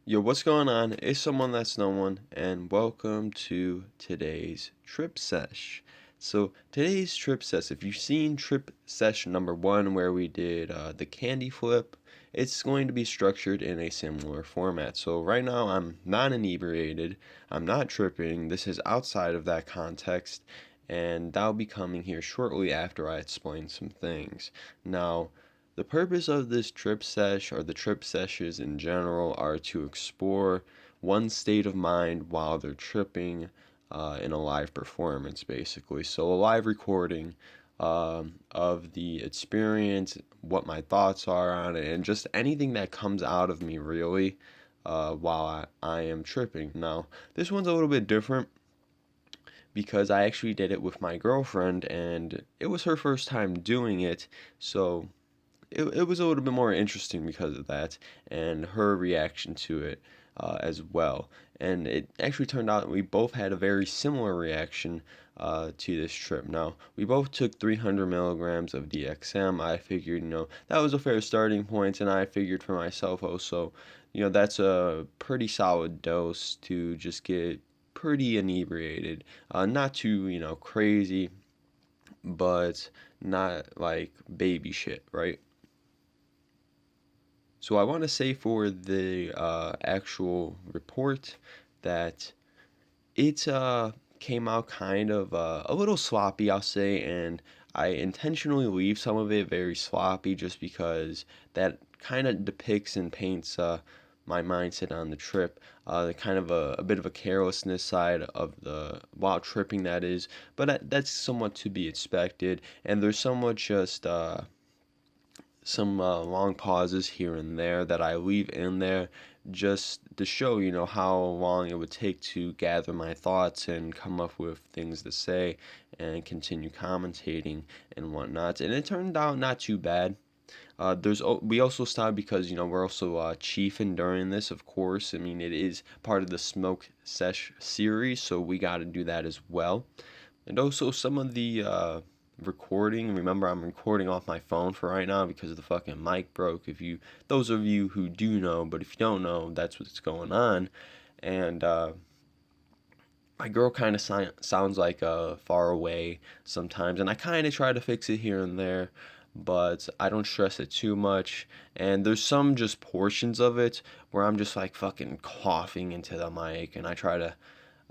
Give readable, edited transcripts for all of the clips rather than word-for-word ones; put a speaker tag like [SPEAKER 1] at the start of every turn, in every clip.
[SPEAKER 1] Yo, what's going on? It's someone that's no one, and welcome to today's trip sesh. So today's trip sesh, if you've seen trip sesh number 1 where we did the candy flip, it's going to be structured in a similar format. So right now I'm not inebriated, I'm not tripping. This is outside of that context, and that'll be coming here shortly after I explain some things. Now, the purpose of this trip sesh, or the trip sessions in general, are to explore one state of mind while they're tripping in a live performance, basically. So, a live recording of the experience, what my thoughts are on it, and just anything that comes out of me, really, while I am tripping. Now, this one's a little bit different because I actually did it with my girlfriend, and it was her first time doing it, so it was a little bit more interesting because of that and her reaction to it as well. And it actually turned out we both had a very similar reaction to this trip. Now, we both took 300 milligrams of DXM. I figured, that was a fair starting point, and I figured for myself also, that's a pretty solid dose to just get pretty inebriated. Not too, crazy, but not like baby shit, right? So I want to say for the actual report that it came out kind of a little sloppy, I'll say, and I intentionally leave some of it very sloppy just because that kind of depicts and paints my mindset on the trip, the kind of a bit of a carelessness side of the while tripping, that is, but that's somewhat to be expected, and there's somewhat just some long pauses here and there that I leave in there just to show, how long it would take to gather my thoughts and come up with things to say and continue commentating and whatnot. And it turned out not too bad. We also stopped because we're also chiefing during this, of course. I mean, it is part of the Smoke Sesh series, so we got to do that as well. And also some of the recording. Remember, I'm recording off my phone for right now because the fucking mic broke. Those of you who do know, but if you don't know, that's what's going on. And my girl kind of sounds like far away sometimes, and I kind of try to fix it here and there, but I don't stress it too much. And there's some just portions of it where I'm just like fucking coughing into the mic, and I try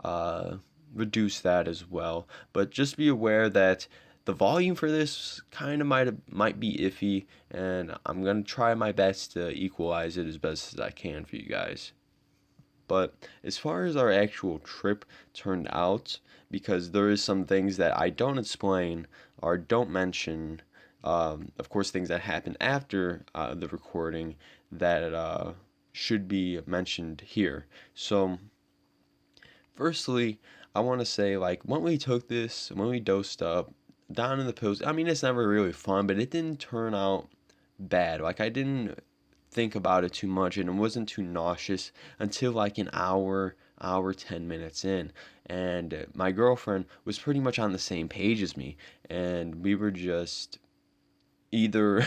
[SPEAKER 1] to reduce that as well. But just be aware that the volume for this kind of might be iffy, and I'm gonna try my best to equalize it as best as I can for you guys. But as far as our actual trip turned out, because there is some things that I don't explain or don't mention, of course, things that happen after the recording that should be mentioned here. So, firstly, I want to say, like, when we dosed up, down in the pills, I mean, it's never really fun, but it didn't turn out bad. Like, I didn't think about it too much, and it wasn't too nauseous until like an hour 10 minutes in. And my girlfriend was pretty much on the same page as me, and we were just either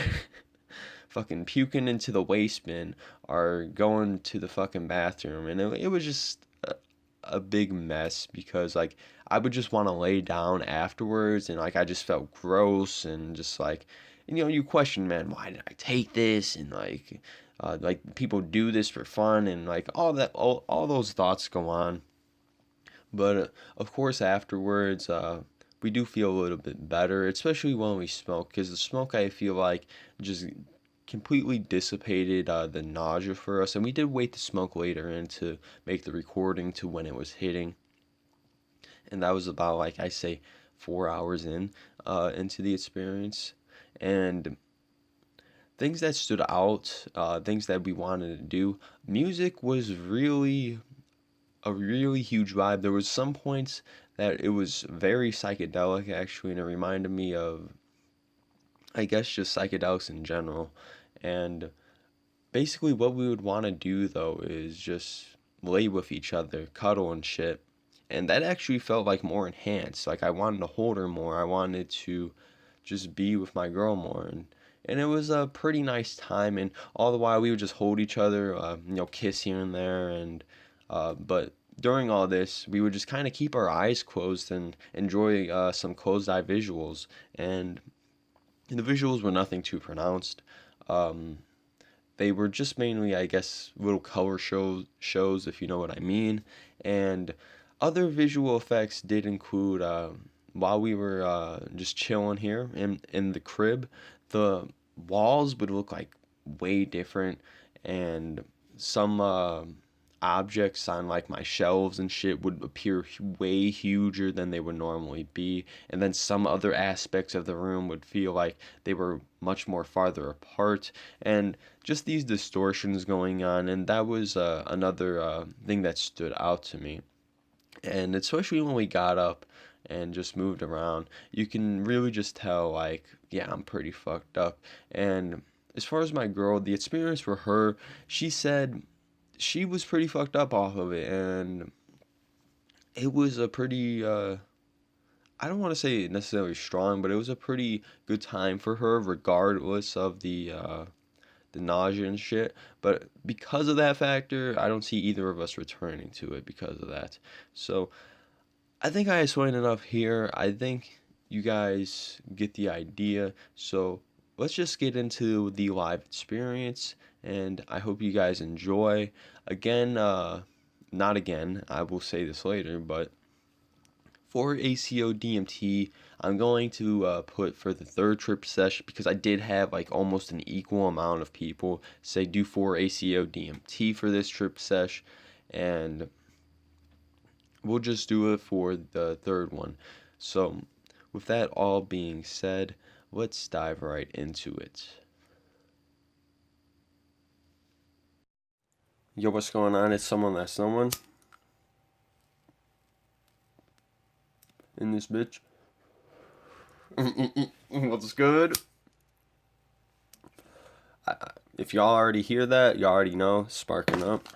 [SPEAKER 1] fucking puking into the waste bin or going to the fucking bathroom, and it was just a big mess because like I would just want to lay down afterwards, and like I just felt gross, and just like, you question, man, why did I take this, and like people do this for fun, and like all those thoughts go on. But of course afterwards we do feel a little bit better, especially when we smoke, because the smoke, I feel like, just completely dissipated the nausea for us. And we did wait to smoke later in to make the recording to when it was hitting, and that was about, like I say, 4 hours into the experience. And things that stood out, things that we wanted to do, music was really a really huge vibe. There was some points that it was very psychedelic, actually, and it reminded me of, I guess, just psychedelics in general. And basically what we would want to do though is just lay with each other, cuddle and shit. And that actually felt like more enhanced. Like I wanted to hold her more. I wanted to just be with my girl more. And and it was a pretty nice time. And all the while we would just hold each other, kiss here and there, and but during all this, we would just kind of keep our eyes closed and enjoy some closed eye visuals. And the visuals were nothing too pronounced. Um, they were just mainly, I guess, little color shows, if you know what I mean. And other visual effects did include, while we were just chilling here in the crib, the walls would look like way different, and some objects on like my shelves and shit would appear way huger than they would normally be, and then some other aspects of the room would feel like they were much more farther apart, and just these distortions going on. And that was another thing that stood out to me. And especially when we got up and just moved around, you can really just tell, like, yeah, I'm pretty fucked up. And as far as my girl, the experience for her, she said she was pretty fucked up off of it. And it was a pretty, I don't want to say necessarily strong, but it was a pretty good time for her, regardless of the nausea and shit. But because of that factor, I don't see either of us returning to it because of that. So I think I explained enough here. I think you guys get the idea. So let's just get into the live experience, and I hope you guys enjoy. Again, not again, I will say this later, but for ACO DMT, I'm going to put for the third trip session, because I did have like almost an equal amount of people say do for ACO DMT for this trip sesh, and we'll just do it for the third one. So, with that all being said, let's dive right into it. Yo, what's going on? It's someone that's someone in this bitch. What's good? If y'all already hear that, y'all already know, sparking up.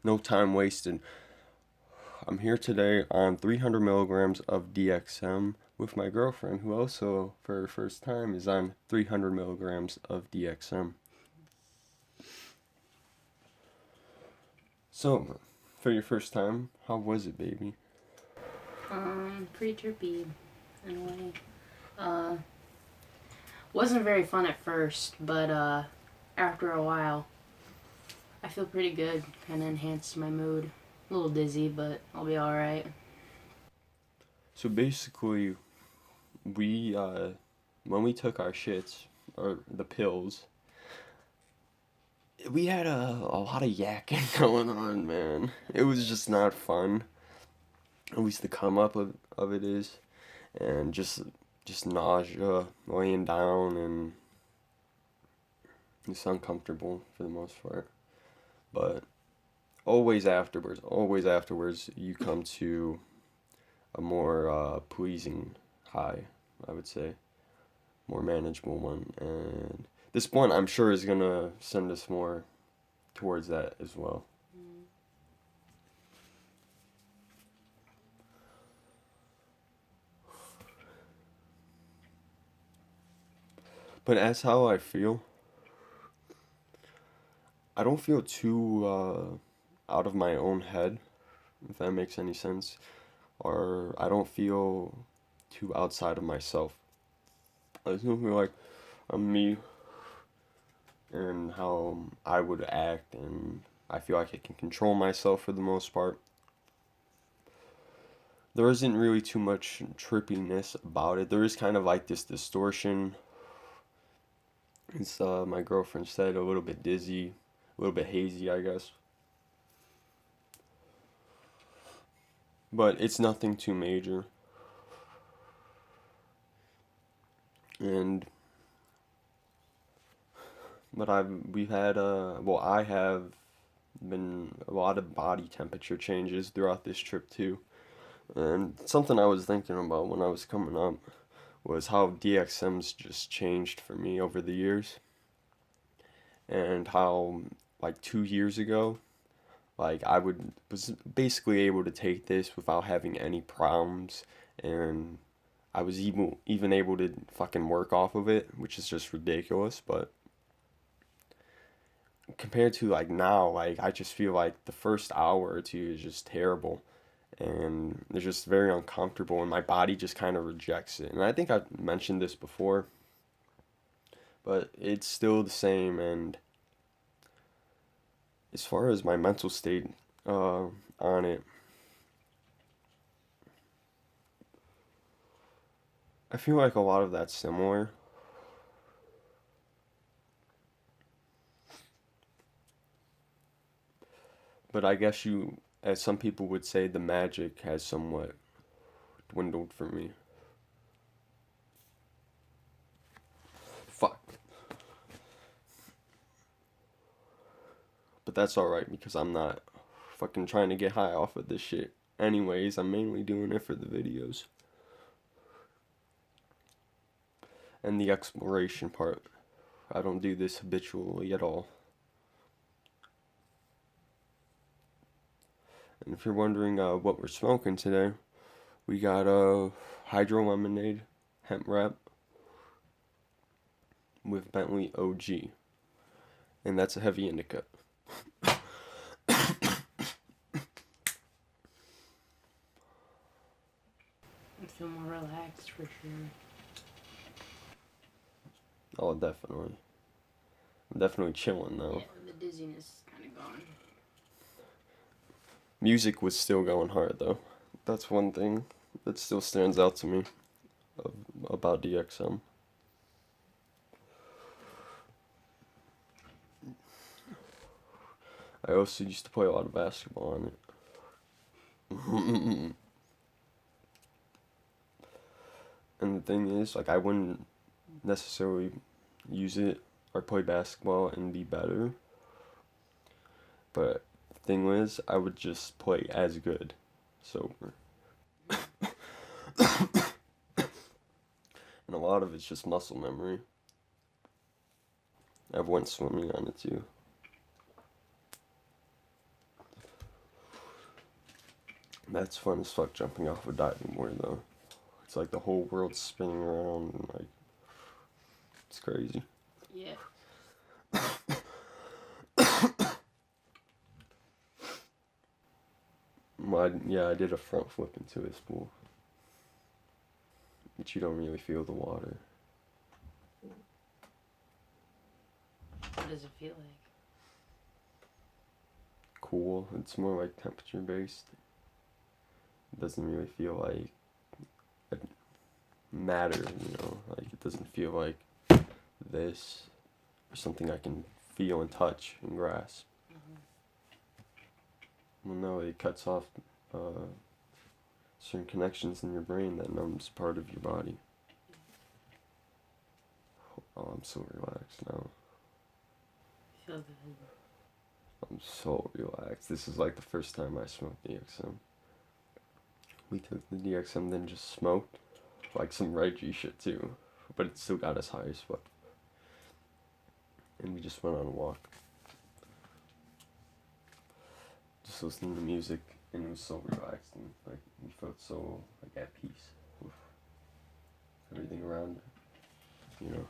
[SPEAKER 1] No time wasted. I'm here today on 300 milligrams of DXM with my girlfriend, who also, for her first time, is on 300 milligrams of DXM. So, for your first time, how was it, baby?
[SPEAKER 2] Pretty trippy in a way. Wasn't very fun at first, but after a while, I feel pretty good. Kind of enhanced my mood. A little dizzy, but I'll be alright.
[SPEAKER 1] So basically, we, when we took our shits, or the pills, we had a lot of yakking going on, man. It was just not fun. At least the come up of it is. And just nausea, laying down, and it's uncomfortable for the most part. But always afterwards, you come to a more pleasing high, I would say. More manageable one. And this one, I'm sure, is going to send us more towards that as well. But as how I feel, I don't feel too out of my own head, if that makes any sense. Or I don't feel too outside of myself. I just feel like I'm me and how I would act, and I feel like I can control myself for the most part. There isn't really too much trippiness about it. There is kind of like this distortion. It's, my girlfriend said, a little bit dizzy, a little bit hazy, I guess. But it's nothing too major. And we've had I have been a lot of body temperature changes throughout this trip too. And something I was thinking about when I was coming up was how DXM's just changed for me over the years. And how, like 2 years ago, like was basically able to take this without having any problems, and I was even able to fucking work off of it, which is just ridiculous. But compared to like now, like I just feel like the first hour or two is just terrible, and it's just very uncomfortable, and my body just kind of rejects it. And I think I've mentioned this before, but it's still the same. And as far as my mental state on it, I feel like a lot of that's similar. But I guess as some people would say, the magic has somewhat dwindled for me. Fuck. But that's alright because I'm not fucking trying to get high off of this shit. Anyways, I'm mainly doing it for the videos. And the exploration part. I don't do this habitually at all. And if you're wondering what we're smoking today, we got hydro lemonade, hemp wrap, with Bentley OG. And that's a heavy indica.
[SPEAKER 2] I feel more relaxed for sure.
[SPEAKER 1] Oh, definitely. I'm definitely chilling though.
[SPEAKER 2] Yeah, the dizziness is kind of gone.
[SPEAKER 1] Music was still going hard though. That's one thing that still stands out to me about DXM. I also used to play a lot of basketball on it. And the thing is, like, I wouldn't necessarily use it or play basketball and be better. But the thing was, I would just play as good sober. And a lot of it's just muscle memory. I've went swimming on it too. That's fun as fuck jumping off a diving board though. It's like the whole world's spinning around and like it's crazy.
[SPEAKER 2] Yeah.
[SPEAKER 1] I did a front flip into a spool. But you don't really feel the water.
[SPEAKER 2] What does it feel like?
[SPEAKER 1] Cool. It's more like temperature based. It doesn't really feel like matter, like it doesn't feel like this or something I can feel and touch and grasp. Well, no, it cuts off certain connections in your brain that numbs part of your body. Oh, I'm so relaxed now.
[SPEAKER 2] Feel good.
[SPEAKER 1] I'm so relaxed. This is like the first time I smoked DXM. We took the DXM, then just smoked. Like some Reggie shit too. But it still got us high as fuck. And we just went on a walk. Just listening to music, and it was so relaxed, and like we felt so like at peace with everything around it,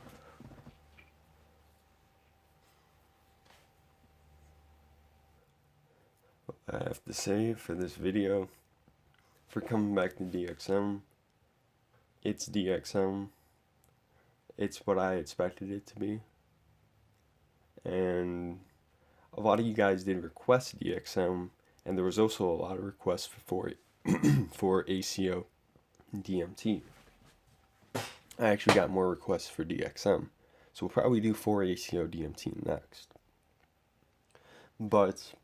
[SPEAKER 1] I have to say for this video, for coming back to DXM, it's DXM. It's what I expected it to be. And a lot of you guys did request DXM, and there was also a lot of requests for for ACO DMT. I actually got more requests for DXM, so we'll probably do 4 ACO DMT next. But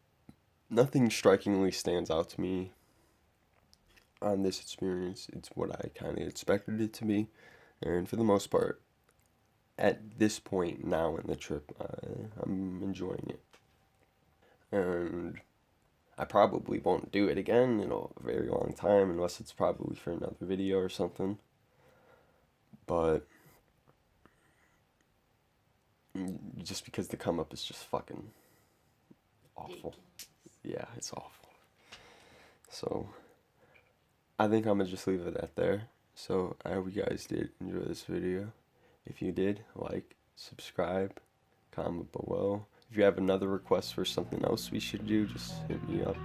[SPEAKER 1] nothing strikingly stands out to me on this experience. It's what I kind of expected it to be, and for the most part, at this point now in the trip, I'm enjoying it. And I probably won't do it again in a very long time, unless it's probably for another video or something. But just because the come up is just fucking awful. Yeah, it's awful. So I think I'm gonna just leave it at there. So I hope you guys did enjoy this video. If you did, like, subscribe, comment below. If you have another request for something else we should do, just hit me up.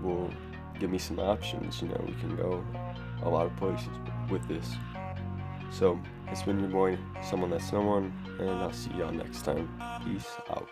[SPEAKER 1] Will give me some options. You know, we can go a lot of places with this. So it's been your boy, Someone That's No One, and I'll see y'all next time. Peace out.